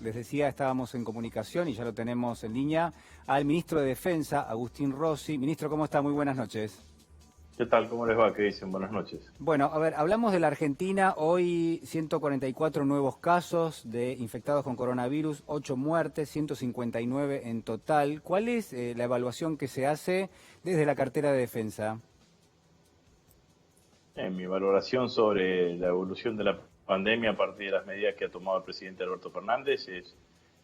Les decía, estábamos en comunicación y ya lo tenemos en línea al ministro de Defensa, Agustín Rossi. Ministro, ¿cómo está? Muy buenas noches. ¿Qué tal? ¿Cómo les va? ¿Qué dicen? Buenas noches. Bueno, a ver, hablamos de la Argentina. Hoy 144 nuevos casos de infectados con coronavirus, 8 muertes, 159 en total. ¿Cuál es la evaluación que se hace desde la cartera de Defensa? Mi valoración sobre la evolución de la pandemia a partir de las medidas que ha tomado el presidente Alberto Fernández es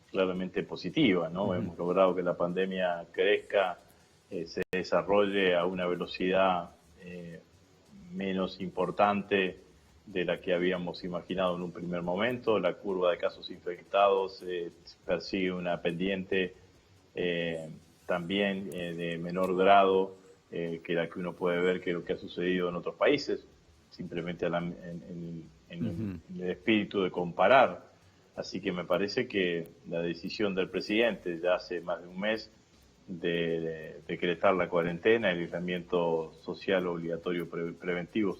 claramente positiva, ¿no? Hemos logrado que la pandemia crezca, se desarrolle a una velocidad menos importante de la que habíamos imaginado en un primer momento. La curva de casos infectados persigue una pendiente también de menor grado que la que uno puede ver que lo que ha sucedido en otros países, simplemente en el espíritu de comparar. Así que me parece que la decisión del presidente ya hace más de un mes de decretar la cuarentena, el aislamiento social obligatorio preventivo,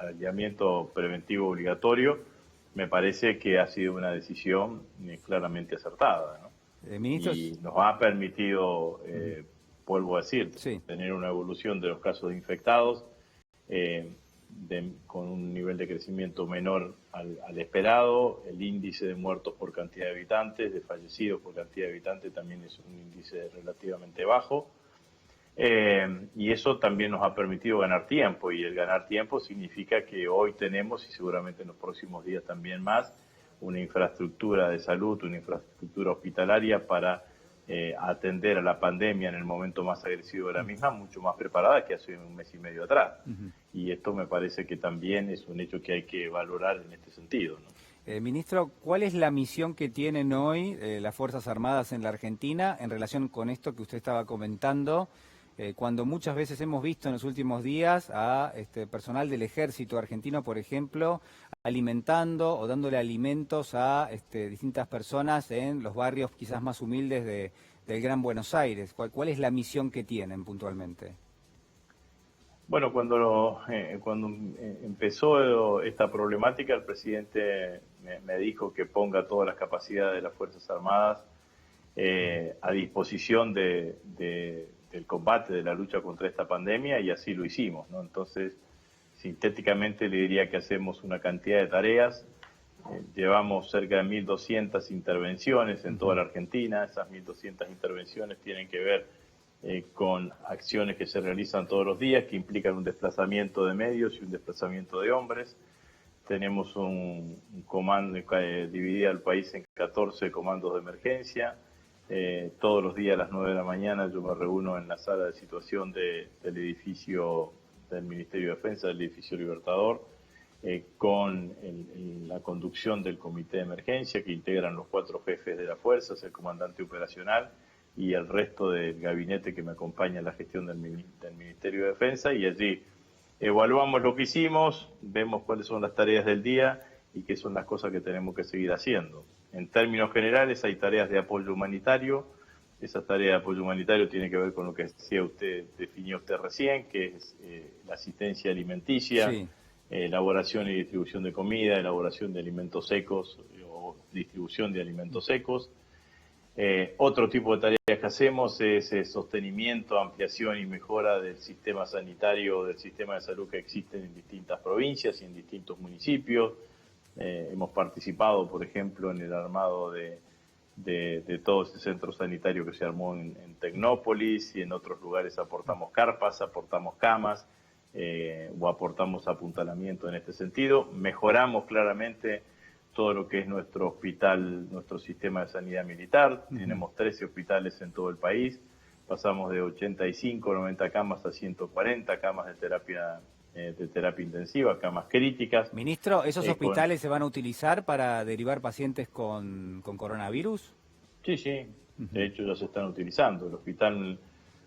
aislamiento preventivo obligatorio, me parece que ha sido una decisión claramente acertada, ¿no? Y nos ha permitido, vuelvo a decir, sí, tener una evolución de los casos de infectados con un nivel de crecimiento menor al esperado. El índice de muertos por cantidad de habitantes, de fallecidos por cantidad de habitantes, también es un índice relativamente bajo. Y eso también nos ha permitido ganar tiempo, y el ganar tiempo significa que hoy tenemos, y seguramente en los próximos días también más, una infraestructura de salud, una infraestructura hospitalaria para atender a la pandemia en el momento más agresivo de la misma, mucho más preparada que hace un mes y medio atrás. Y esto me parece que también es un hecho que hay que valorar en este sentido, ¿no? Ministro, ¿cuál es la misión que tienen hoy las Fuerzas Armadas en la Argentina en relación con esto que usted estaba comentando? Cuando muchas veces hemos visto en los últimos días a personal del ejército argentino, por ejemplo, alimentando o dándole alimentos a distintas personas en los barrios quizás más humildes del Gran Buenos Aires. ¿Cuál es la misión que tienen puntualmente? Bueno, cuando empezó esta problemática, el presidente me dijo que ponga todas las capacidades de las Fuerzas Armadas a disposición del combate, de la lucha contra esta pandemia, y así lo hicimos, ¿no? Entonces, sintéticamente le diría que hacemos una cantidad de tareas. Llevamos cerca de 1.200 intervenciones en toda la Argentina. Esas 1.200 intervenciones tienen que ver con acciones que se realizan todos los días, que implican un desplazamiento de medios y un desplazamiento de hombres. Tenemos un comando dividido al país en 14 comandos de emergencia. Todos los días a las 9 de la mañana yo me reúno en la sala de situación del edificio del Ministerio de Defensa, del edificio Libertador, con la conducción del comité de emergencia, que integran los 4 jefes de las fuerzas, el comandante operacional y el resto del gabinete que me acompaña en la gestión del Ministerio de Defensa, y allí evaluamos lo que hicimos, vemos cuáles son las tareas del día y qué son las cosas que tenemos que seguir haciendo. En términos generales, hay tareas de apoyo humanitario. Esa tarea de apoyo humanitario tiene que ver con lo que definió usted recién, que es la asistencia alimenticia, Sí. Elaboración y distribución de comida, elaboración de alimentos secos o distribución de alimentos secos. Otro tipo de tareas que hacemos es sostenimiento, ampliación y mejora del sistema sanitario, del sistema de salud que existen en distintas provincias y en distintos municipios. Hemos participado, por ejemplo, en el armado de todo ese centro sanitario que se armó en Tecnópolis, y en otros lugares aportamos carpas, aportamos camas o aportamos apuntalamiento en este sentido. Mejoramos claramente todo lo que es nuestro hospital, nuestro sistema de sanidad militar. Tenemos 13 hospitales en todo el país. Pasamos de 85, 90 camas a 140 camas de terapia intensiva, camas críticas. Ministro, ¿esos hospitales se van a utilizar para derivar pacientes con coronavirus? Sí. De hecho ya se están utilizando. El hospital,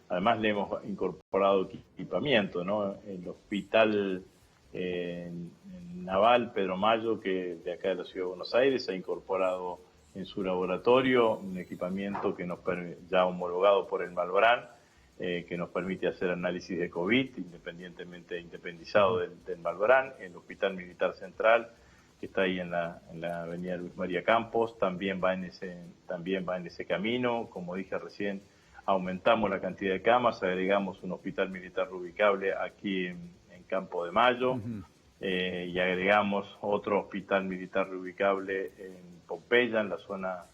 además le hemos incorporado equipamiento, ¿no? El hospital naval Pedro Mayo, que de acá de la Ciudad de Buenos Aires, ha incorporado en su laboratorio un equipamiento que ya homologado por el Malbrán, que nos permite hacer análisis de COVID independizado del Malbrán. El Hospital Militar Central que está ahí en la avenida Luis María Campos, también va en ese camino. Como dije recién, aumentamos la cantidad de camas, agregamos un hospital militar reubicable aquí en Campo de Mayo, y agregamos otro hospital militar reubicable en Pompeya, en la zona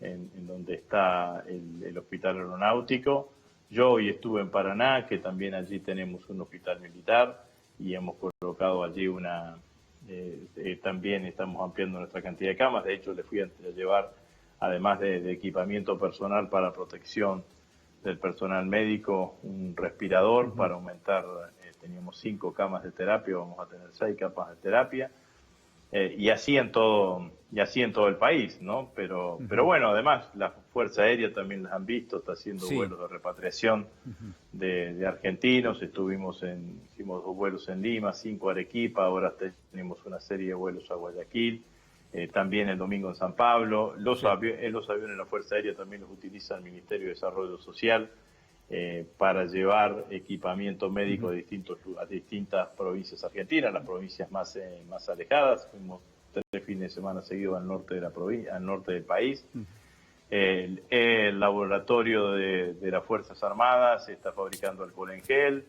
en donde está el hospital aeronáutico. Yo hoy estuve en Paraná, que también allí tenemos un hospital militar, y hemos colocado allí también estamos ampliando nuestra cantidad de camas. De hecho, le fui a llevar, además de equipamiento personal para protección del personal médico, un respirador para aumentar. Teníamos 5 camas de terapia, vamos a tener 6 camas de terapia, y así en todo el país, ¿no? Pero bueno, además la Fuerza Aérea también las han visto, está haciendo vuelos de repatriación de argentinos. Hicimos 2 vuelos en Lima, 5 a Arequipa, ahora tenemos una serie de vuelos a Guayaquil, también el domingo en San Pablo. Los aviones de la Fuerza Aérea también los utiliza el Ministerio de Desarrollo Social para llevar equipamiento médico a distintas provincias argentinas, las provincias más alejadas. Fuimos 3 fines de semana seguidos al norte del país. El laboratorio de las Fuerzas Armadas está fabricando alcohol en gel.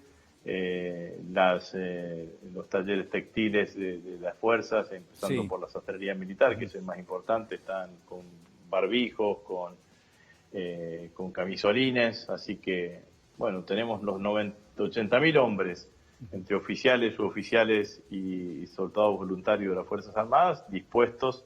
Los talleres textiles de las fuerzas, empezando por la sastrería militar, que es el más importante, están con barbijos, con camisolines. Así que, bueno, tenemos los 80.000 hombres, entre oficiales, suboficiales y soldados voluntarios de las Fuerzas Armadas, dispuestos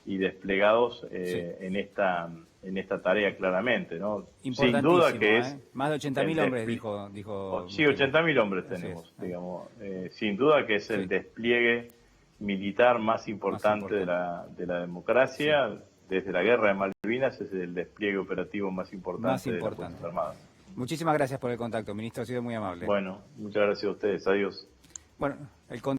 y desplegados en esta tarea, claramente, ¿no? Sin duda que es... Más de 80.000 hombres, dijo. Sí, 80.000 hombres tenemos, digamos. Sin duda que es el despliegue militar más importante de la democracia. Desde la Guerra de Malvinas es el despliegue operativo más importante de las Fuerzas Armadas. Muchísimas gracias por el contacto, ministro, ha sido muy amable. Bueno, muchas gracias a ustedes. Adiós. Bueno,